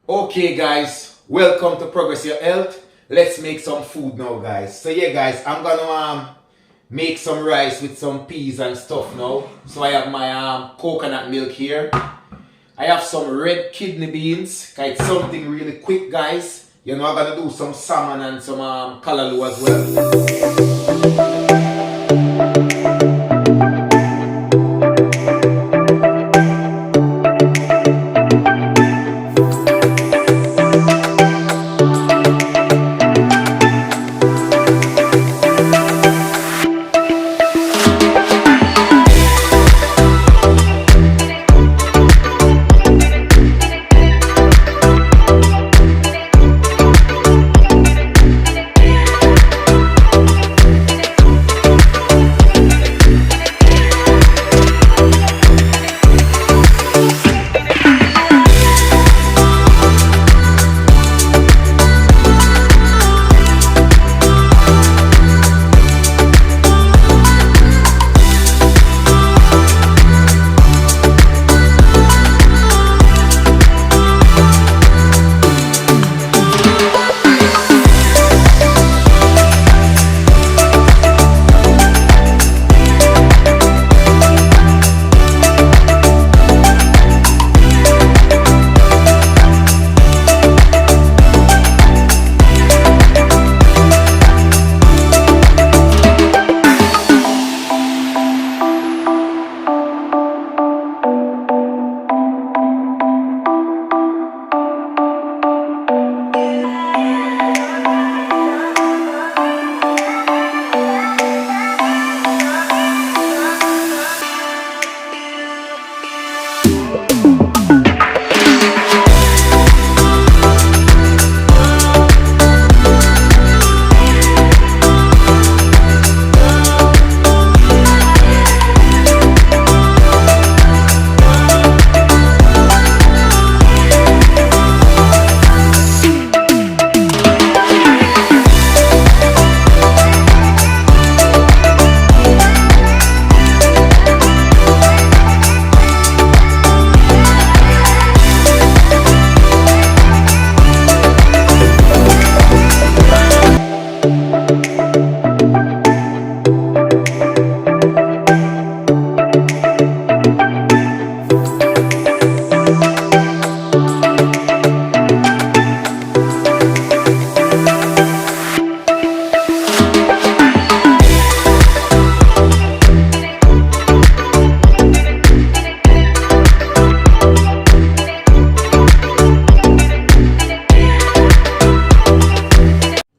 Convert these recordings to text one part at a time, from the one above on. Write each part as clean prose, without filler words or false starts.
Okay guys, welcome to Progress Your Health. Let's make some food now guys. So yeah guys, I'm gonna make some rice with some peas and stuff now. So I have my coconut milk here. I have some red kidney beans. It's something really quick guys. You know I'm gonna do some salmon and some callaloo as well.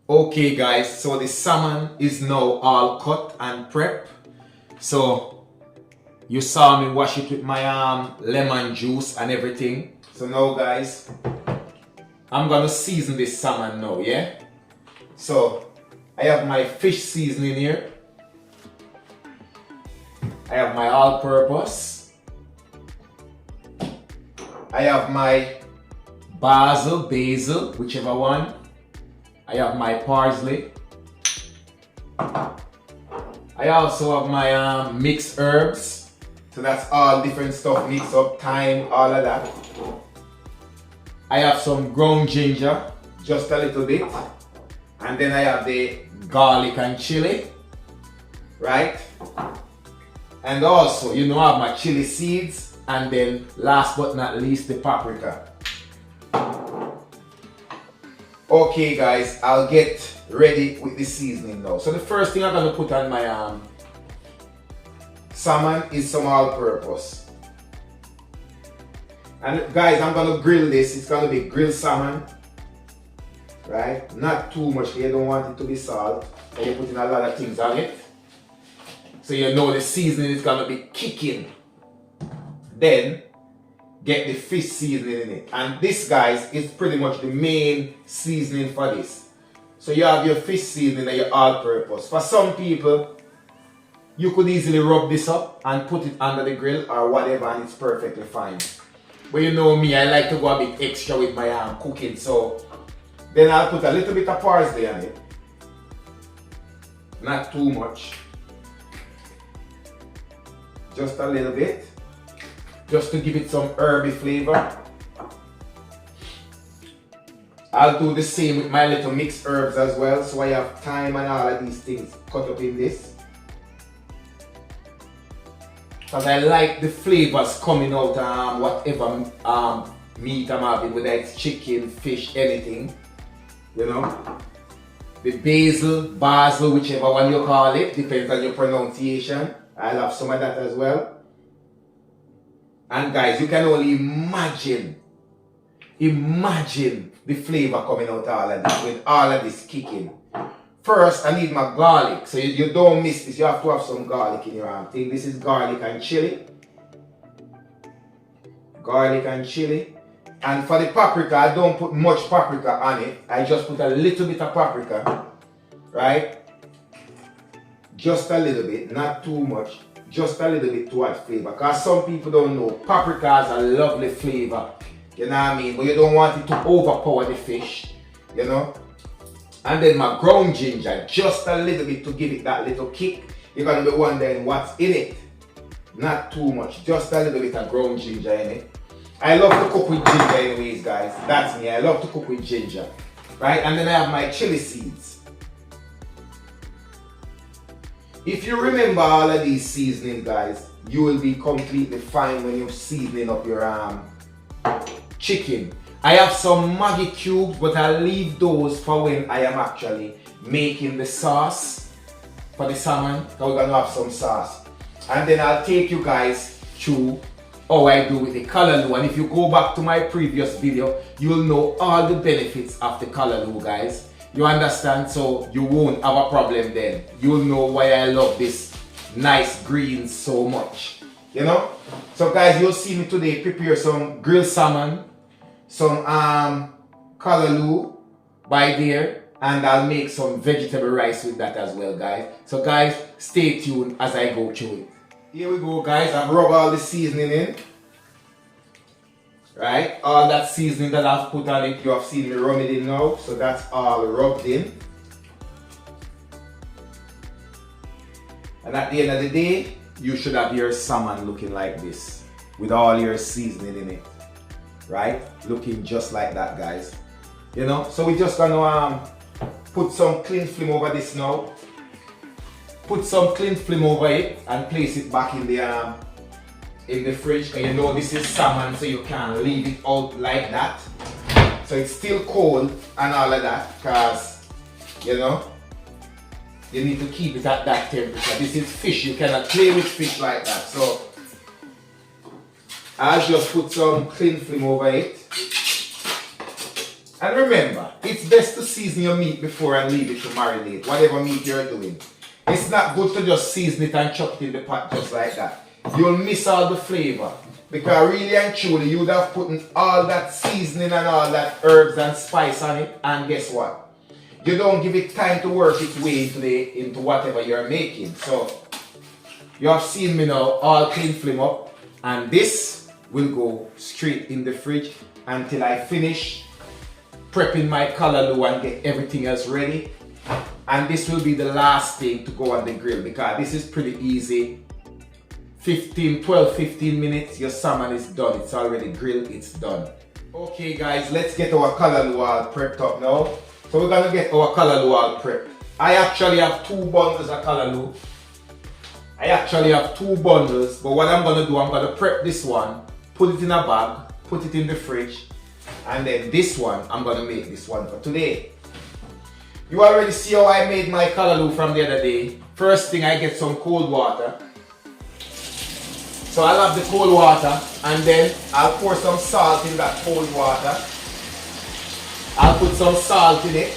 Okay guys, so the salmon is now all cut and prepped. So you saw me wash it with my lemon juice and everything. So now guys, I'm gonna season this salmon now, yeah? So I have my fish seasoning here. I have my all-purpose. I have my basil, whichever one. I have my parsley. I also have my mixed herbs. So that's all different stuff mixed up, thyme, all of that. I have some ground ginger, just a little bit. And then I have the garlic and chili, right? And also, you know, I have my chili seeds. And then last but not least, the paprika. Okay guys, I'll get ready with the seasoning now. So the first thing I'm going to put on my salmon is some all-purpose. And guys, I'm going to grill this. It's going to be grilled salmon. Right? Not too much. You don't want it to be salt. And you're putting a lot of things on it. So you know the seasoning is going to be kicking. Then get the fish seasoning in it. And this guys is pretty much the main seasoning for this. So you have your fish seasoning and your all-purpose. For some people, you could easily rub this up and put it under the grill or whatever, and it's perfectly fine. But you know me, I like to go a bit extra with my cooking. So then I'll put a little bit of parsley on it. Not too much. Just a little bit. Just to give it some herby flavor. I'll do the same with my little mixed herbs as well, so I have thyme and all of these things cut up in this. Because I like the flavors coming out whatever meat I'm having, whether it's chicken, fish, anything, you know. The basil, whichever one you call it, depends on your pronunciation. I'll have some of that as well. And guys, you can only imagine the flavor coming out all of this, with all of this kicking. First, I need my garlic, so you don't miss this. You have to have some garlic in your thing. This is garlic and chili. Garlic and chili. And for the paprika, I don't put much paprika on it. I just put a little bit of paprika, right? Just a little bit, not too much. Just a little bit to add flavor. Because some people don't know, paprika has a lovely flavor. You know what I mean? But you don't want it to overpower the fish, you know? And then my ground ginger, just a little bit to give it that little kick. You're gonna be wondering what's in it. Not too much, just a little bit of ground ginger in it. I love to cook with ginger anyways, guys. That's me, I love to cook with ginger. Right, and then I have my chili seeds. If you remember all of these seasonings, guys, you will be completely fine when you're seasoning up your chicken. I have some Maggi cubes, but I'll leave those for when I am actually making the sauce for the salmon. So we're gonna have some sauce. And then I'll take you guys through how I do with the Callaloo. And if you go back to my previous video, you'll know all the benefits of the Callaloo, guys. You understand? So you won't have a problem then. You'll know why I love this nice greens so much. You know? So guys, you'll see me today prepare some grilled salmon, some Callaloo by there, and I'll make some vegetable rice with that as well, guys. So guys, stay tuned as I go through it. Here we go, guys. I've rubbed all the seasoning in. Right? All that seasoning that I've put on it, you have seen me rub it in now. So that's all rubbed in. And at the end of the day, you should have your salmon looking like this, with all your seasoning in it. Right? Looking just like that, guys. You know? So we're just gonna put some cling film over this now. Put some cling film over it and place it back in the fridge. And you know this is salmon, so you can't leave it out like that. So it's still cold and all of that, because you know you need to keep it at that temperature. This is fish, you cannot play with fish like that. So I'll just put some cling film over it. And remember, it's best to season your meat before and leave it to marinate, whatever meat you're doing. It's not good to just season it and chuck it in the pot just like that. You'll miss all the flavor. Because really and truly, you would have put all that seasoning and all that herbs and spice on it, and guess what? You don't give it time to work its way into whatever you're making. So, you have seen me now all clean flame up, and this will go straight in the fridge until I finish prepping my Callaloo and get everything else ready. And this will be the last thing to go on the grill, because this is pretty easy. 12-15 minutes, your salmon is done. It's already grilled, it's done. Okay guys, let's get our Callaloo all prepped up now. So we're gonna get our Callaloo all prepped. I actually have 2 bundles of Callaloo. But what I'm gonna do, I'm gonna prep this one, put it in a bag, put it in the fridge, and then this one, I'm gonna make this one for today. You already see how I made my Callaloo from the other day. First thing, I get some cold water. So I'll have the cold water, and then I'll pour some salt in that cold water. I'll put some salt in it,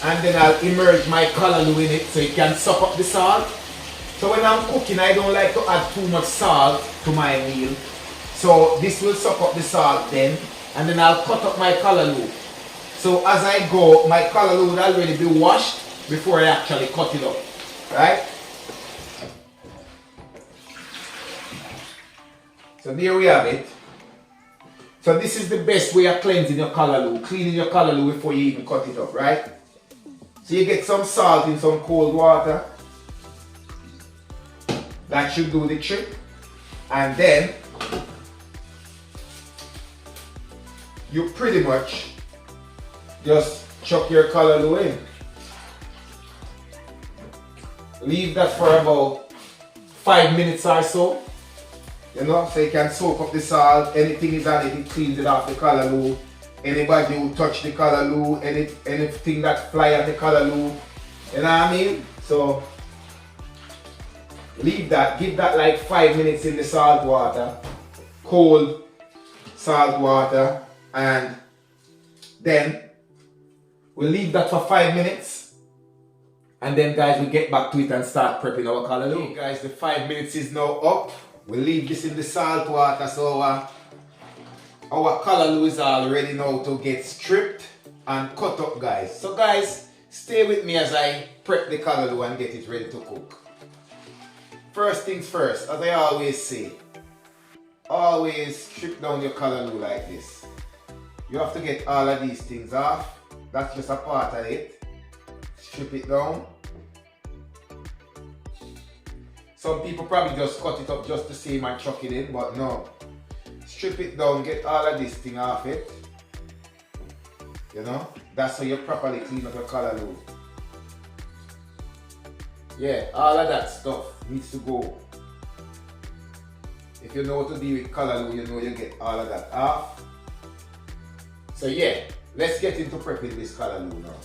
and then I'll immerse my Callaloo in it so it can suck up the salt. So when I'm cooking, I don't like to add too much salt to my meal. So this will suck up the salt then, and then I'll cut up my Callaloo. So as I go, my Callaloo would already be washed before I actually cut it up, right? So there we have it. So this is the best way of cleansing your Callaloo, cleaning your Callaloo before you even cut it up, right? So you get some salt in some cold water. That should do the trick. And then you pretty much just chuck your callaloo in. Leave that for about 5 minutes or so. You know, so you can soak up the salt. Anything is on it, it cleans it off the callaloo. Anybody who touch the callaloo, anything that fly on the callaloo, you know what I mean? So leave that, give that like 5 minutes in the salt water, cold salt water, and then we'll leave that for 5 minutes, and then guys we'll get back to it and start prepping our callaloo. Okay, guys, the 5 minutes is now up. We'll leave this in the salt water so our callaloo is all ready now to get stripped and cut up, guys. So guys, stay with me as I prep the callaloo and get it ready to cook. First things first, as I always say, always strip down your callaloo like this. You have to get all of these things off. That's just a part of it. Strip it down. Some people probably just cut it up just the same and chuck it in, but no. Strip it down, get all of this thing off it. You know, that's how you properly clean up your callaloo. Yeah, all of that stuff needs to go. If you know what to do with callaloo, you know you get all of that off. So yeah, let's get into prepping this callaloo now.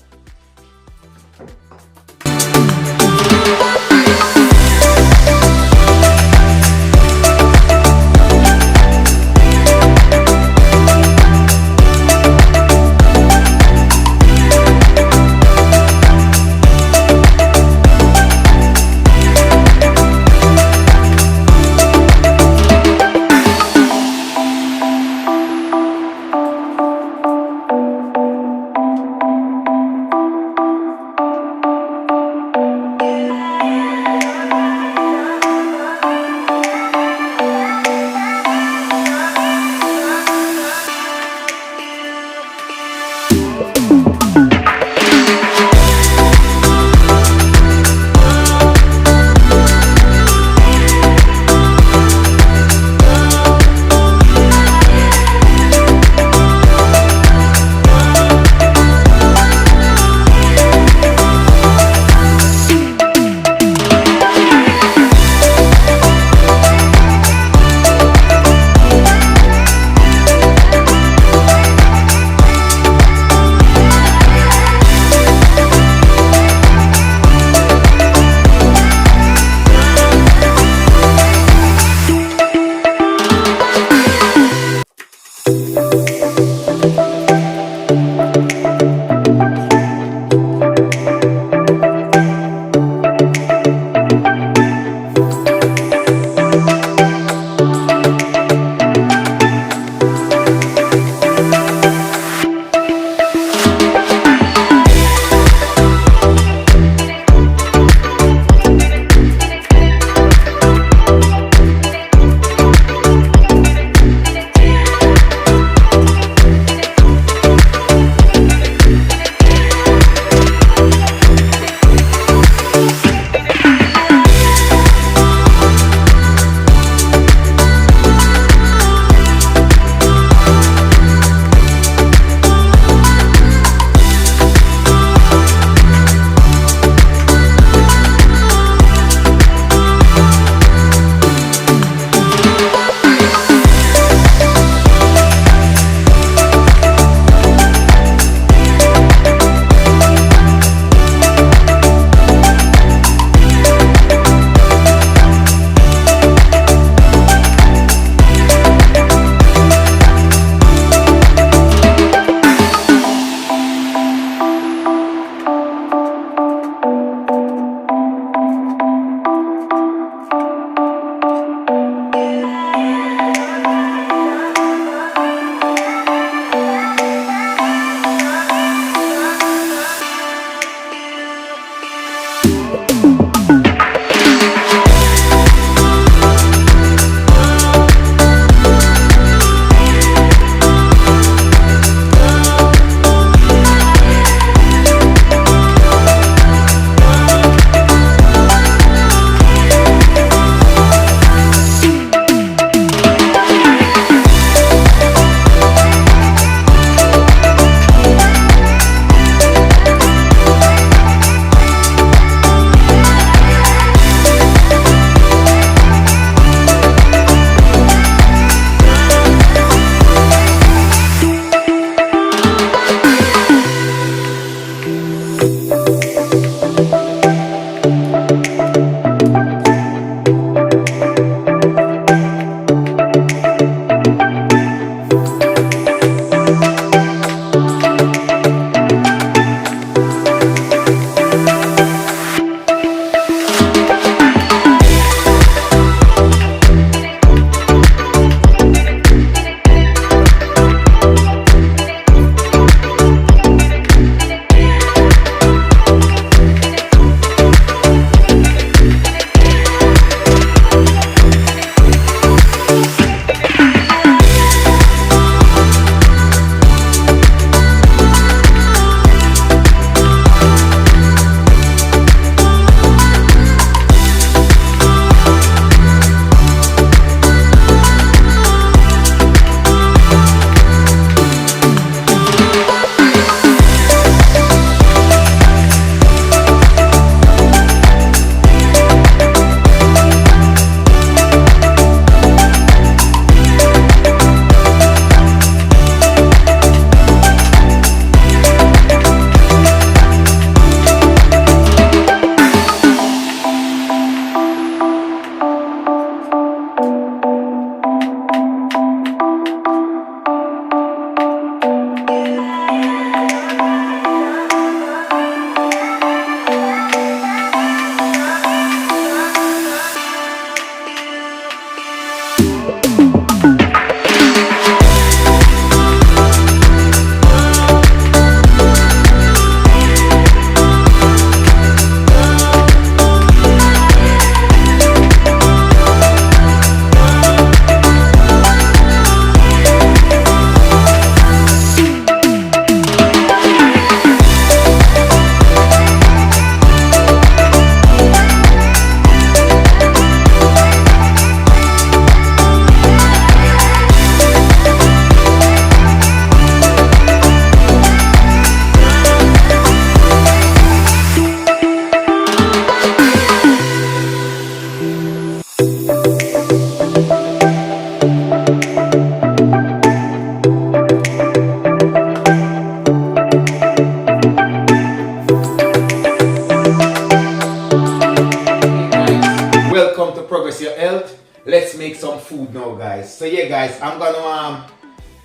make some food now, guys. So yeah, guys, I'm gonna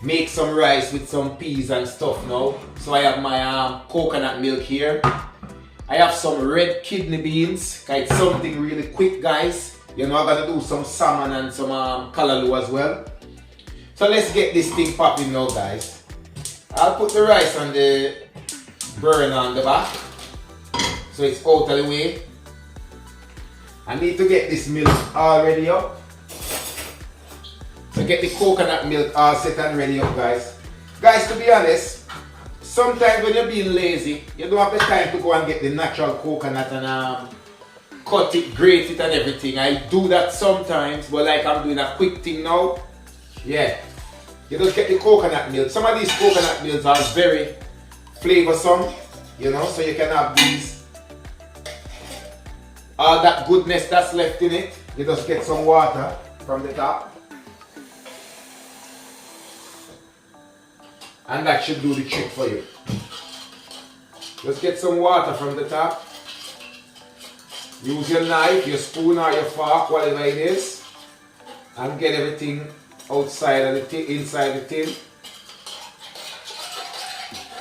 make some rice with some peas and stuff now. So I have my coconut milk here. I have some red kidney beans. It's something really quick, guys. You know, I'm gonna do some salmon and some callaloo as well. So let's get this thing popping now, guys. I'll put the rice on the burner on the back, so it's out of the way. I need to get this milk already up. So get the coconut milk all set and ready up, guys. Guys, to be honest, sometimes when you're being lazy, you don't have the time to go and get the natural coconut and cut it, grate it and everything. I do that sometimes, but like I'm doing a quick thing now. Yeah, you just get the coconut milk. Some of these coconut milks are very flavorsome, you know, so you can have these. All that goodness that's left in it, you just get some water from the top. And that should do the trick for you. Just get some water from the top. Use your knife, your spoon or your fork, whatever it is, and get everything outside of the tin, inside the tin.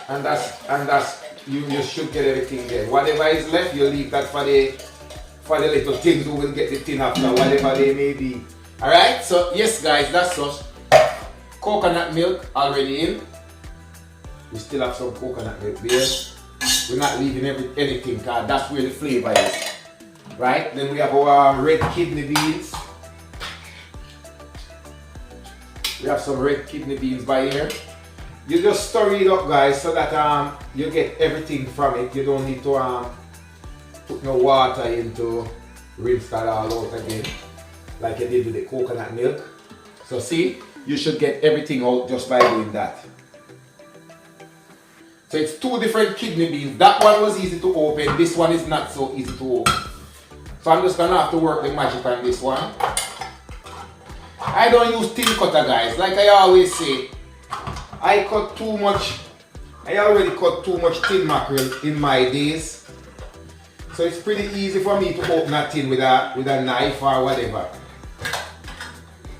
And that's you should get everything there. Whatever is left, you leave that for the little things who will get the tin after, whatever they may be. Alright, so yes guys, that's us. Coconut milk already in. We still have some coconut milk there. We're not leaving anything because that's where the flavor is. Right? Then we have our red kidney beans. We have some red kidney beans by here. You just stir it up, guys, so that you get everything from it. You don't need to put no water in to rinse that all out again, like you did with the coconut milk. So see, you should get everything out just by doing that. So it's two different kidney beans. That one was easy to open. This one is not so easy to open. So I'm just gonna have to work the magic on this one. I don't use tin cutter, guys. Like I always say, I cut too much. I already cut too much tin mackerel in my days. So it's pretty easy for me to open a tin with a knife or whatever.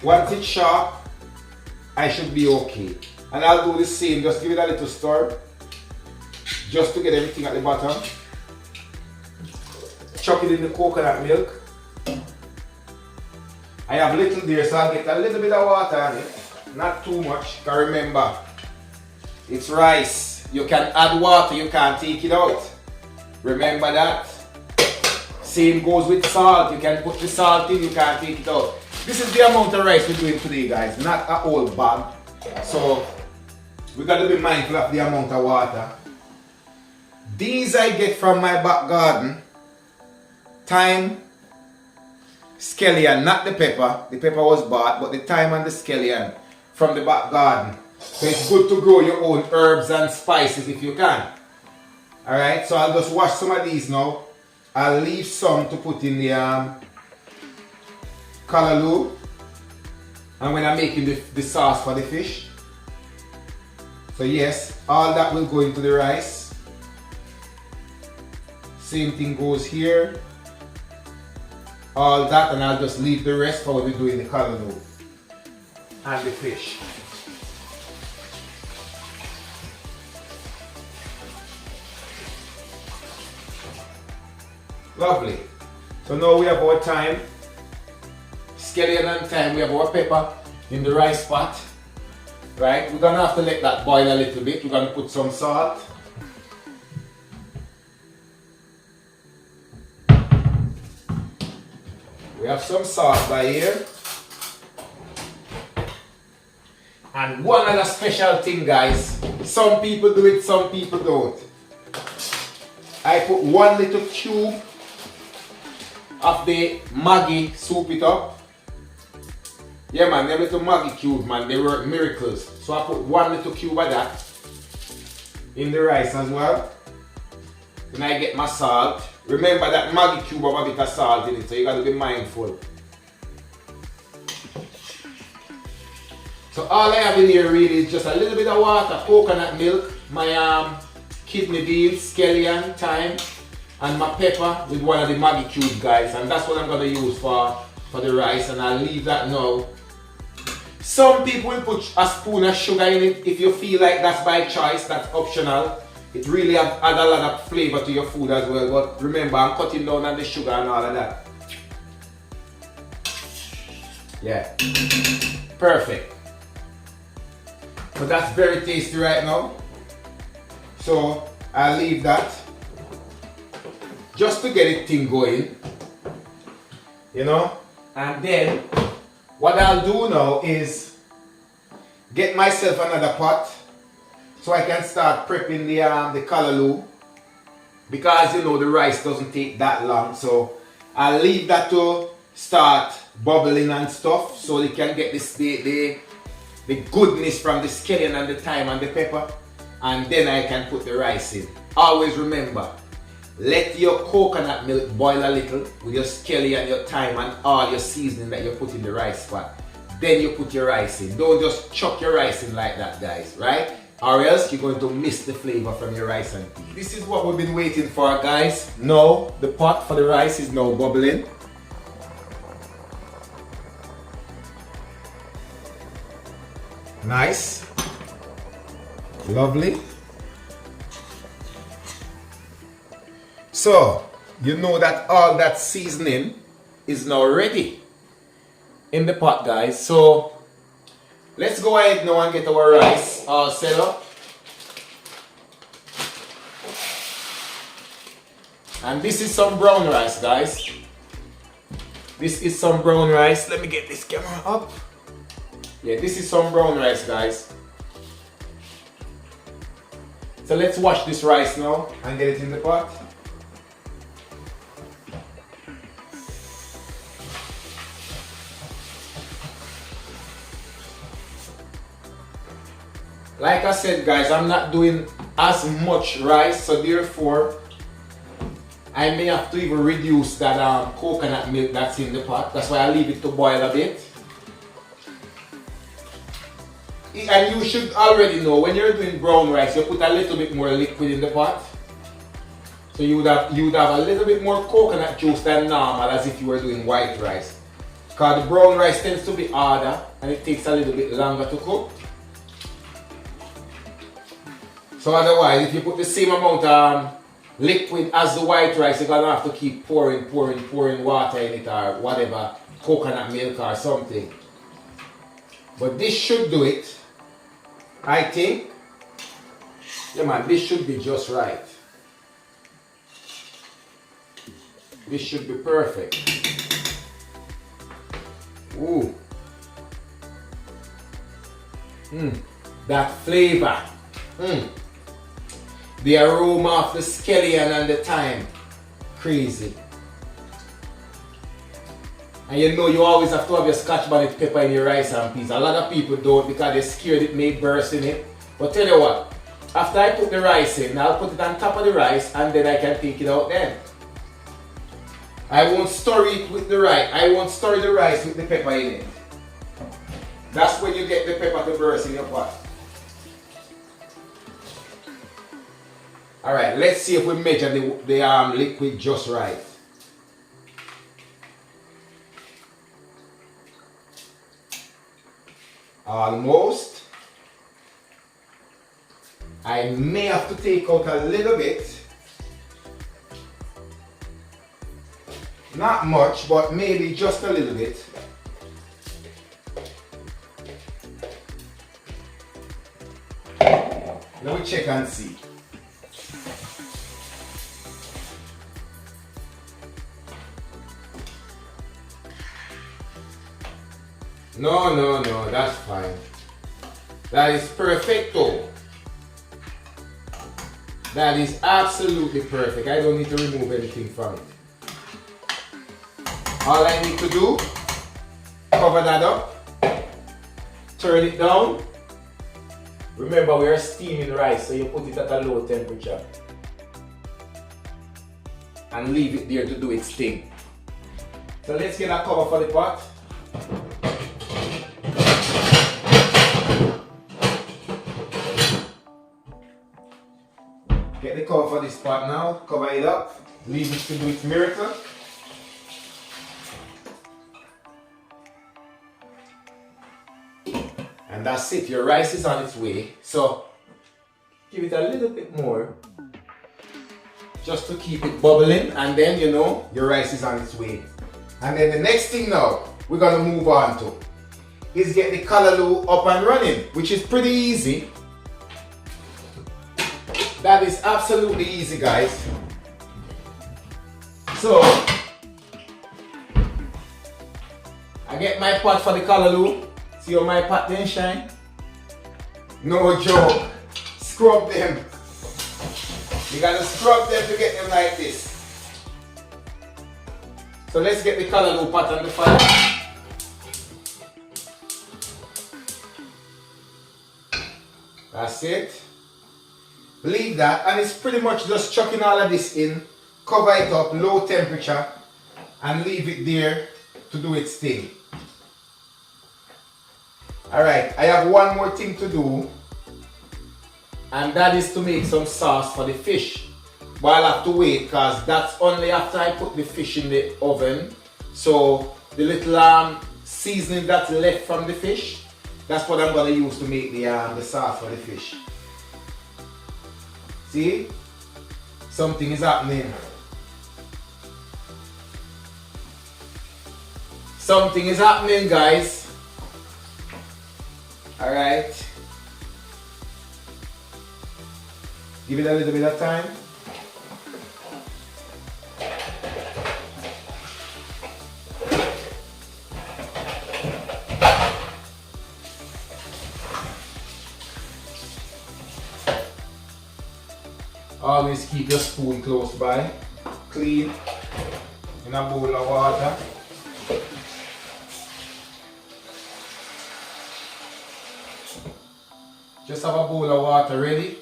Once it's sharp, I should be okay. And I'll do the same. Just give it a little stir, just to get everything at the bottom. Chuck it in the coconut milk. I have little there, so I'll get a little bit of water on it. Not too much, because remember, it's rice. You can add water, you can't take it out. Remember that. Same goes with salt. You can put the salt in, you can't take it out. This is the amount of rice we're doing today, guys, not a whole bag. So, we got to be mindful of the amount of water. These I get from my back garden. Thyme, scallion, not the pepper. The pepper was bought, but the thyme and the scallion from the back garden. So it's good to grow your own herbs and spices if you can. Alright, so I'll just wash some of these now. I'll leave some to put in the callaloo. And when I'm making the sauce for the fish. So yes, all that will go into the rice. Same thing goes here. All that, and I'll just leave the rest for what we do in the callaloo and the fish. Lovely. So now we have our thyme, scallion and thyme. We have our pepper in the rice pot. Right? We're gonna have to let that boil a little bit. We're gonna put some salt. We have some sauce by here. And one other special thing, guys. Some people do it, some people don't. I put one little cube of the Maggi soup it up. Yeah man, them little Maggi cubes, man, they work miracles. So I put one little cube of that in the rice as well. Then I get my salt. Remember that Maggi cube have a bit of salt in it, so you got to be mindful. So all I have in here really is just a little bit of water, coconut milk, my kidney beans, scallion, thyme, and my pepper with one of the Maggi cubes, guys. And that's what I'm going to use for for the rice, and I'll leave that now. Some people will put a spoon of sugar in it if you feel like that's by choice, that's optional. It really adds a lot of flavor to your food as well, but remember, I'm cutting down on the sugar and all of that. Yeah, perfect. So that's very tasty right now. So I'll leave that just to get it thing going, you know. And then what I'll do now is get myself another pot so I can start prepping the callaloo, because you know the rice doesn't take that long. So I'll leave that to start bubbling and stuff so they can get this the goodness from the scallion and the thyme and the pepper, and then I can put the rice in. Always remember, let your coconut milk boil a little with your scallion, your thyme and all your seasoning that you put in the rice pot. Then you put your rice in. Don't just chuck your rice in like that, guys, right? Or else you're going to miss the flavor from your rice and tea. This is what we've been waiting for, guys. Now the pot for the rice is now bubbling. Nice, lovely. So you know that all that seasoning is now ready in the pot, guys. So let's go ahead now and get our rice all set up. And this is some brown rice, guys. This is some brown rice. Let me get this camera up. Yeah, this is some brown rice, guys. So let's wash this rice now and get it in the pot. Like I said, guys, I'm not doing as much rice, so therefore I may have to even reduce that coconut milk that's in the pot. That's why I leave it to boil a bit. And you should already know, when you're doing brown rice, you put a little bit more liquid in the pot. So you would have a little bit more coconut juice than normal, as if you were doing white rice. Because the brown rice tends to be harder and it takes a little bit longer to cook. So otherwise, if you put the same amount of liquid as the white rice, you're going to have to keep pouring water in it, or whatever, coconut milk or something. But this should do it, I think. Yeah man, this should be just right. This should be perfect. Ooh. That flavor. The aroma of the scallion and the thyme. Crazy. And you know you always have to have your scotch bonnet pepper in your rice and peas. A lot of people don't because they're scared it may burst in it. But tell you what, after I put the rice in, I'll put it on top of the rice and then I can take it out then. I won't stir it with the rice. I won't stir the rice with the pepper in it. That's when you get the pepper to burst in your pot. Alright, let's see if we measure the liquid just right. Almost. I may have to take out a little bit. Not much, but maybe just a little bit. Let me check and see. No, that's fine. That is perfecto. That is absolutely perfect. I don't need to remove anything from it. All I need to do, cover that up, turn it down. Remember, we are steaming rice, so you put it at a low temperature and leave it there to do its thing. So let's get a cover for the pot. Get the cover for this pot now, cover it up, leave it to do its miracle. And that's it, your rice is on its way. So give it a little bit more just to keep it bubbling, and then you know your rice is on its way. And then the next thing now we're gonna move on to is get the callaloo up and running, which is pretty easy. That is absolutely easy, guys. So I get my pot for the callaloo. See how my pot then shine? No joke. Scrub them. You gotta scrub them to get them like this. So let's get the callaloo pot on the fire. That's it. Leave that, and it's pretty much just chucking all of this in, cover it up, low temperature, and leave it there to do its thing. Alright, I have one more thing to do, and that is to make some sauce for the fish. But I'll have to wait because that's only after I put the fish in the oven. So the little seasoning that's left from the fish, that's what I'm going to use to make the sauce for the fish. See? Something is happening. Something is happening, guys. Alright. Give it a little bit of time. Always keep your spoon close by, clean, in a bowl of water. Just have a bowl of water ready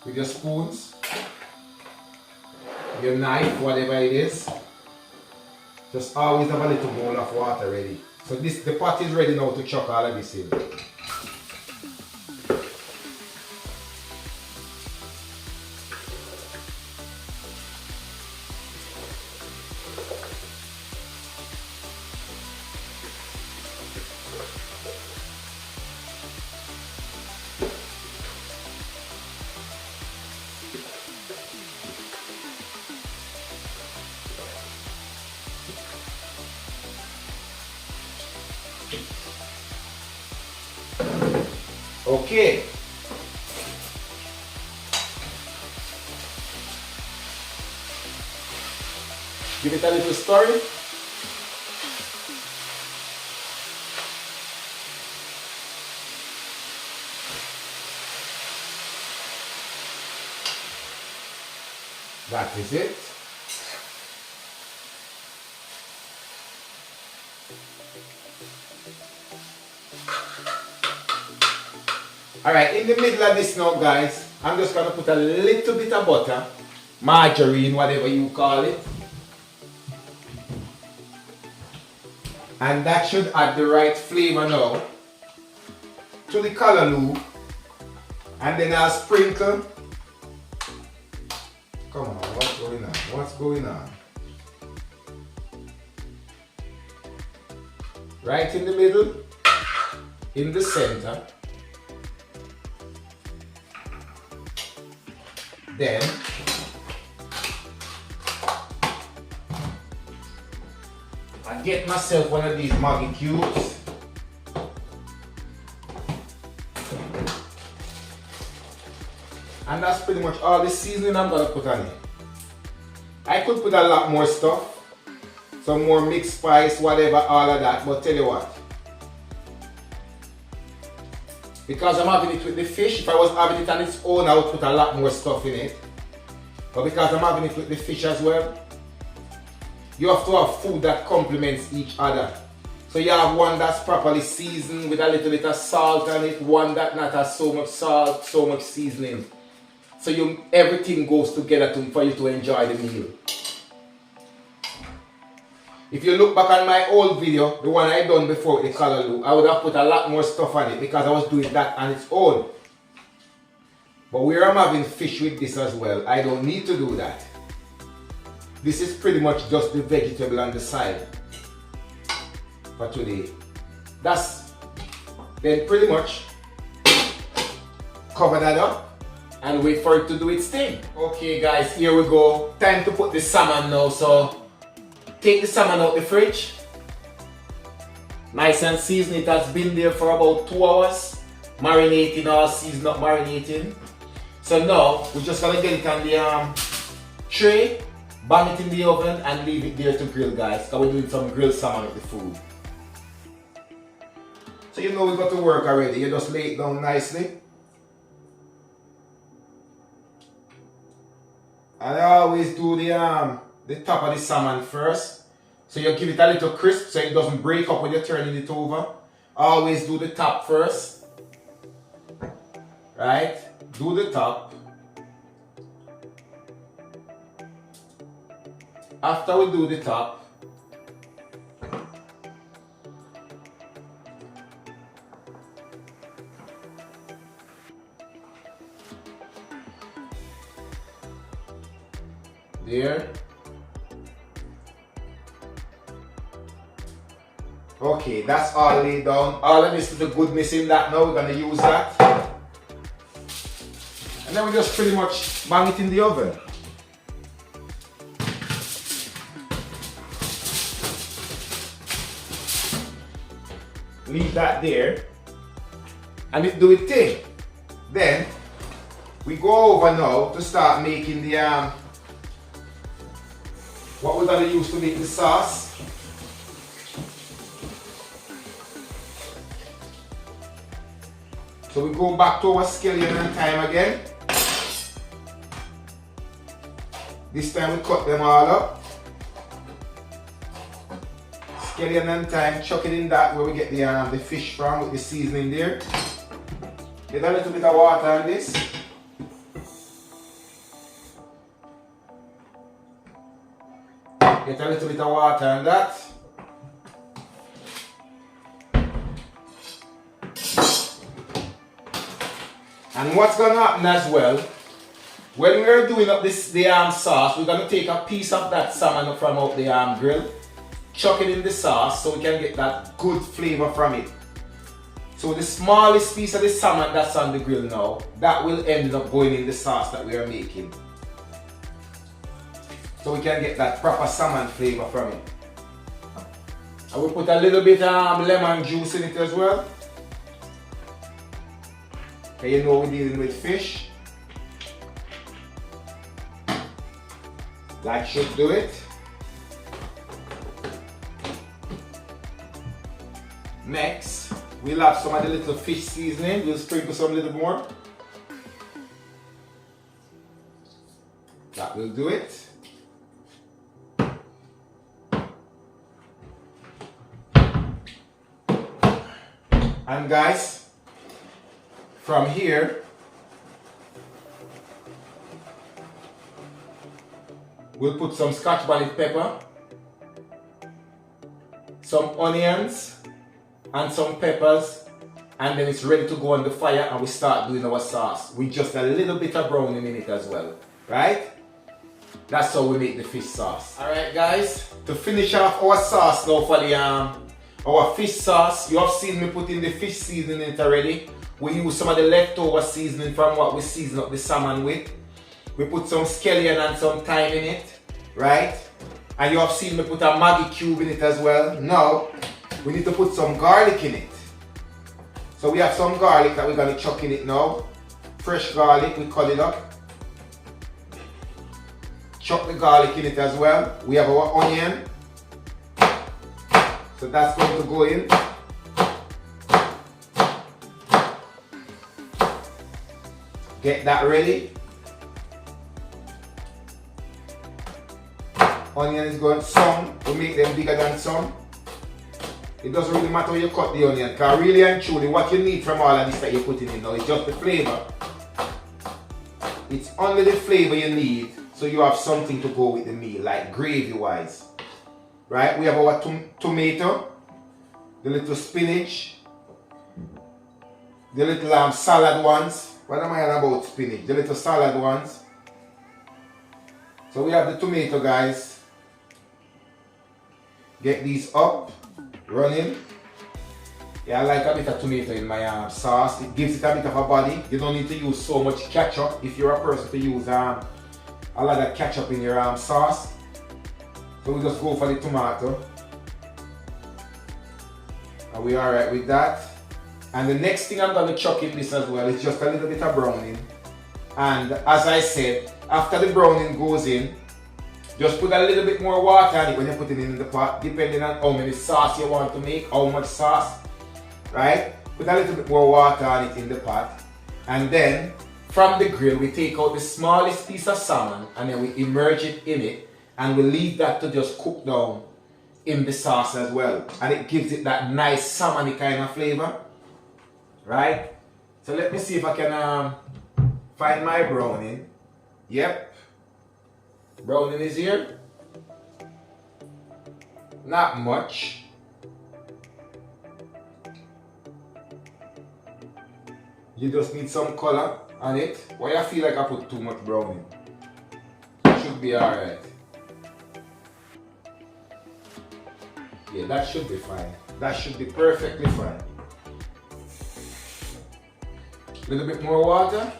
with your spoons, your knife, whatever it is. Just always have a little bowl of water ready. So the pot is ready now to chuck all of this in. Okay. Give it a little stir. That is it. Alright, in the middle of this now, guys, I'm just going to put a little bit of butter, margarine, whatever you call it. And that should add the right flavor now to the callaloo. And then I'll sprinkle. Come on, what's going on? What's going on? Right in the middle, in the center. Then I get myself one of these Maggi cubes. And that's pretty much all the seasoning I'm gonna put on it. I could put a lot more stuff, some more mixed spice, whatever, all of that, but tell you what. Because I'm having it with the fish, if I was having it on its own, I would put a lot more stuff in it. But because I'm having it with the fish as well, you have to have food that complements each other. So you have one that's properly seasoned with a little bit of salt on it, one that not has so much salt, so much seasoning. So everything goes together for you to enjoy the meal. If you look back on my old video, the one I done before with the callaloo, I would have put a lot more stuff on it because I was doing that on its own. But where I'm having fish with this as well, I don't need to do that. This is pretty much just the vegetable on the side for today. That's then pretty much cover that up and wait for it to do its thing. Okay guys, here we go. Time to put the salmon now. So take the salmon out the fridge. Nice and seasoned. It has been there for about 2 hours. Marinating or seasoned up marinating. So now we're just gonna get it on the tray, bang it in the oven and leave it there to grill, guys. Because we're doing some grilled salmon with the food. So you know we got to work already. You just lay it down nicely. And I always do the top of the salmon first. So you give it a little crisp so it doesn't break up when you're turning it over. Always do the top first. Right? Do the top. After we do the top, there. Okay, that's all laid down. All of this little goodness in that now, we're gonna use that. And then we just pretty much bang it in the oven. Leave that there. And it do its thing. Then we go over now to start making the what we're gonna use to make the sauce. So we go back to our scallion and thyme again. This time we cut them all up. Scallion and thyme, chuck it in that where we get the fish from with the seasoning there. Get a little bit of water on this. Get a little bit of water on that. And what's going to happen as well, when we're doing up the sauce, we're going to take a piece of that salmon from out the grill, chuck it in the sauce so we can get that good flavor from it. So the smallest piece of the salmon that's on the grill now, that will end up going in the sauce that we are making. So we can get that proper salmon flavor from it. And we put a little bit of lemon juice in it as well. Okay, you know we're dealing with fish. That should do it. Next, we'll have some of the little fish seasoning. We'll sprinkle some little more. That will do it. And guys, from here, we'll put some scotch bonnet pepper, some onions, and some peppers, and then it's ready to go on the fire and we start doing our sauce with just a little bit of browning in it as well, right? That's how we make the fish sauce. Alright guys, to finish off our sauce now for the our fish sauce, you have seen me put in the fish seasoning in it already. We use some of the leftover seasoning from what we season up the salmon with. We put some scallion and some thyme in it, right? And you have seen me put a Maggi cube in it as well. Now, we need to put some garlic in it. So we have some garlic that we're going to chuck in it now. Fresh garlic, we cut it up. Chuck the garlic in it as well. We have our onion. So that's going to go in. Get that ready. Onion is going some. We make them bigger than some. It doesn't really matter how you cut the onion, because really and truly what you need from all of this that you're putting in now is just the flavor. It's only the flavor you need, so you have something to go with the meal, like gravy wise. Right? We have our tomato, the little spinach, the little salad ones. What am I on about spinach? The little salad ones. So we have the tomato, guys. Get these up, running. Yeah, I like a bit of tomato in my sauce. It gives it a bit of a body. You don't need to use so much ketchup if you're a person to use a lot of ketchup in your sauce. So we just go for the tomato. Are we alright with that? And the next thing I'm going to chuck in this as well is just a little bit of browning. And as I said, after the browning goes in, just put a little bit more water on it when you put it in the pot, depending on how many sauce you want to make, how much sauce, right? Put a little bit more water on it in the pot. And then, from the grill, we take out the smallest piece of salmon and then we immerse it in it and we leave that to just cook down in the sauce as well. And it gives it that nice salmon-y kind of flavor, right? So let me see if I can find my browning. Yep. Browning is here. Not much. You just need some color on it. Why I feel like I put too much browning? Should be alright. Yeah, that should be fine. That should be perfectly fine. A little bit more water.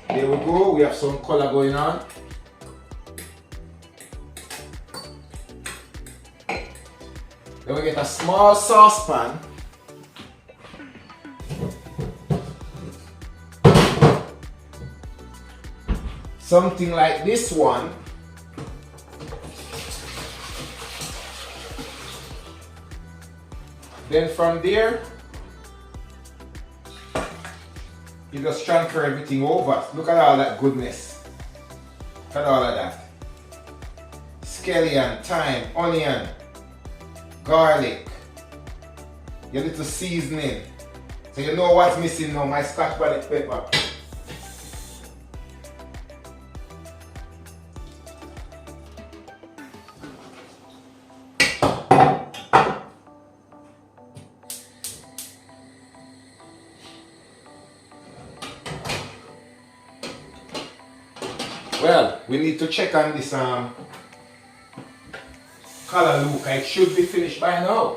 There we go. We have some color going on. Then we get a small saucepan. Something like this one. Then from there, you just transfer everything over. Look at all that goodness. Look at all of that. Scallion, thyme, onion, garlic, your little seasoning. So you know what's missing now, my scotch bonnet pepper. Well, we need to check on this Callaloo. It should be finished by now.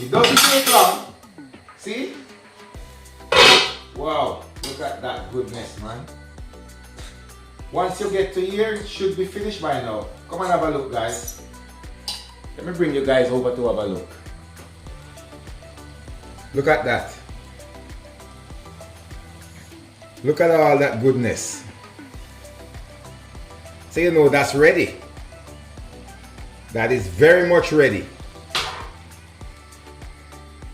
It doesn't take long. See? Wow, look at that goodness, man. Once you get to here, it should be finished by now. Come and have a look, guys. Let me bring you guys over to have a look. Look at that. Look at all that goodness. So you know that's ready. That is very much ready.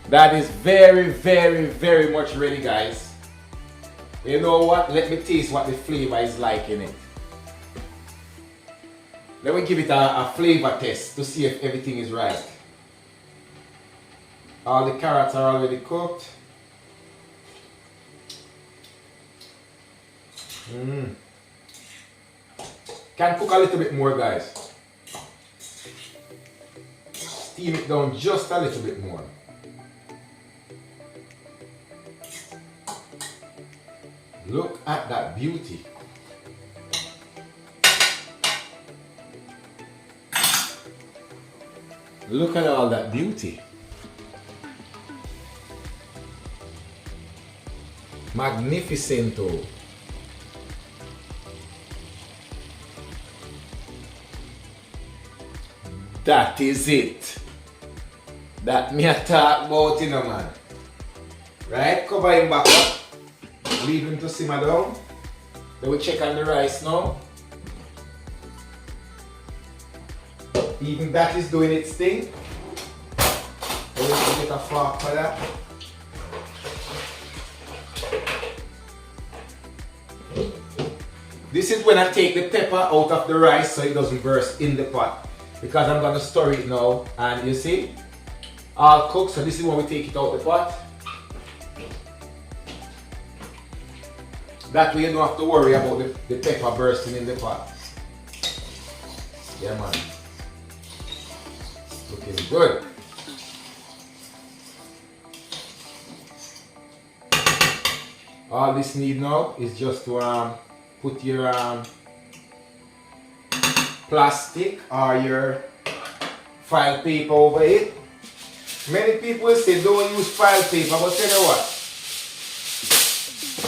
That is very, very, very much ready, guys. You know what? Let me taste what the flavor is like in it. Let me give it a flavor test to see if everything is right. All the carrots are already cooked. Can cook a little bit more, guys. Steam it down just a little bit more. Look at that beauty. Look at all that beauty. Magnificento. That is it. That me a talk about, you know, man. Right? Cover him back up. Leave him to simmer down. Then we check on the rice now. Even that is doing its thing. Then we get a fork for that. This is when I take the pepper out of the rice so it doesn't burst in the pot. Because I'm going to stir it now, and you see, all cooked, so this is when we take it out the pot. That way you don't have to worry about the pepper bursting in the pot. Yeah, man. Looking good. All this need now is just to put your plastic or your file paper over it Many people say don't use file paper, but tell you what,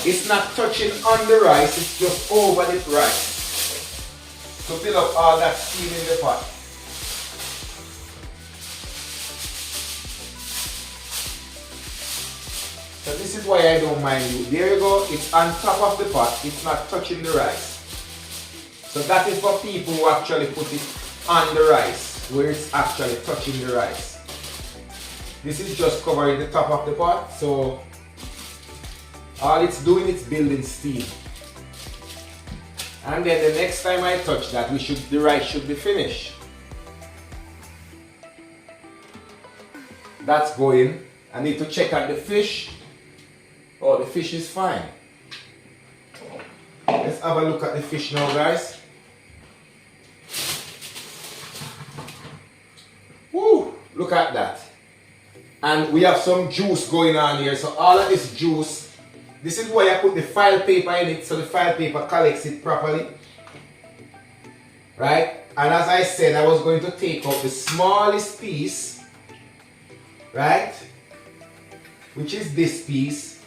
it's not touching on the rice, it's just over the rice. To fill up all that steam in the pot. So this is why I don't mind you. There you go, it's on top of the pot, it's not touching the rice. So that is for people who actually put it on the rice, where it's actually touching the rice. This is just covering the top of the pot, so all it's doing is building steam. And then the next time I touch that, the rice should be finished. That's going. I need to check on the fish. Oh, the fish is fine. Let's have a look at the fish now, guys. Woo! Look at that. And we have some juice going on here. So all of this juice, this is why I put the file paper in it, so the file paper collects it properly. Right? And as I said, I was going to take out the smallest piece, right? Which is this piece.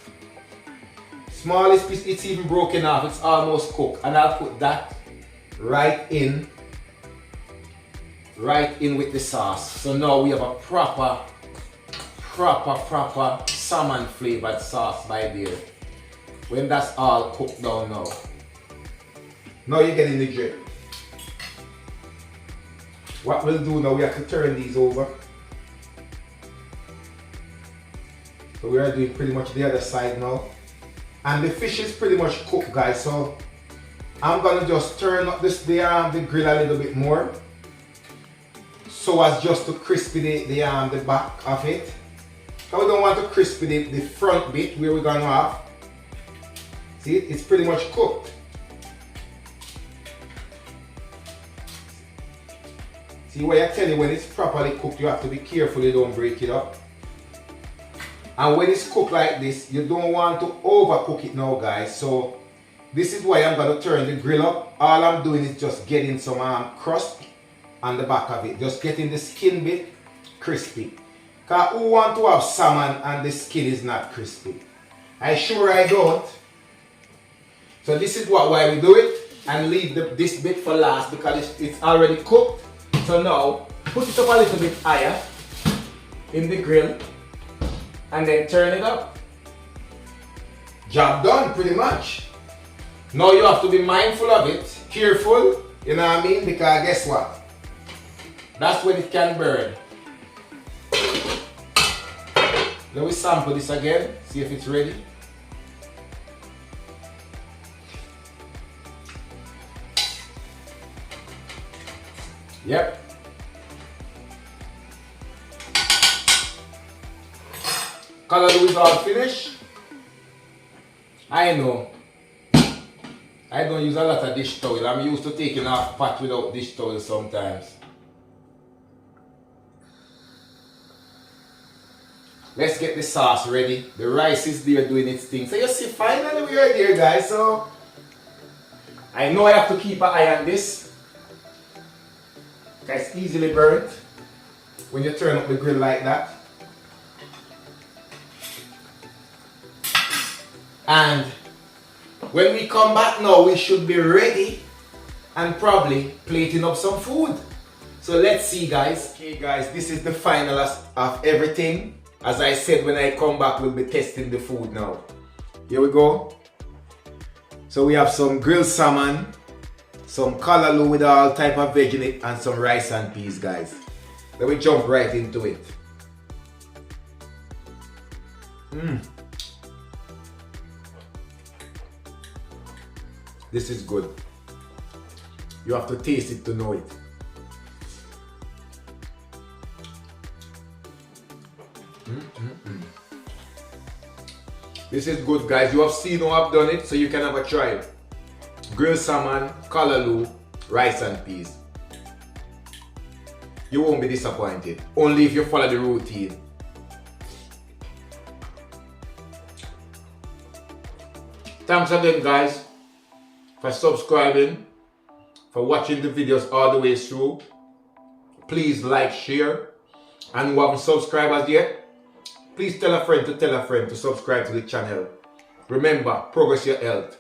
Smallest piece, it's even broken off, it's almost cooked. And I'll put that right in with the sauce. So now we have a proper salmon flavored sauce by there. When that's all cooked down now. Now you're getting the drip. What we'll do now, we have to turn these over. So we are doing pretty much the other side now. And the fish is pretty much cooked, guys. So I'm gonna just turn up the grill a little bit more. So as just to crispy the back of it. So we don't want to crispy the front bit where we're gonna have. See, it's pretty much cooked. See, what I tell you, when it's properly cooked, you have to be careful you don't break it up. And when it's cooked like this, you don't want to overcook it now, guys. So this is why I'm going to turn the grill up. All I'm doing is just getting some crust on the back of it. Just getting the skin bit crispy. Because who want to have salmon and the skin is not crispy? I don't. So this is why we do it. And leave this bit for last because it's already cooked. So now, put it up a little bit higher in the grill. And then turn it up. Job done, pretty much. Now you have to be mindful of it, careful, you know what I mean? Because guess what? That's when it can burn. Let me sample this again, see if it's ready. Yep. Callaloo is all finished. I know. I don't use a lot of dish towel. I'm used to taking off pot without dish towel sometimes. Let's get the sauce ready. The rice is there doing its thing. So you see, finally we are there, guys. So I know I have to keep an eye on this. It's easily burnt when you turn up the grill like that. And when we come back now, we should be ready and probably plating up some food. So let's see, guys. Okay, guys, this is the final of everything. As I said, when I come back, we'll be testing the food now. Here we go. So we have some grilled salmon, some callaloo with all type of veg in it, and some rice and peas, guys. Let me jump right into it. This is good. You have to taste it to know it. This is good, guys. You have seen how I've done it, so you can have a try. Grilled salmon, callaloo, rice and peas. You won't be disappointed. Only if you follow the routine. Thanks again, guys, for subscribing, for watching the videos all the way through. Please like, share, and who haven't subscribed as yet, please tell a friend to subscribe to the channel. Remember, progress your health.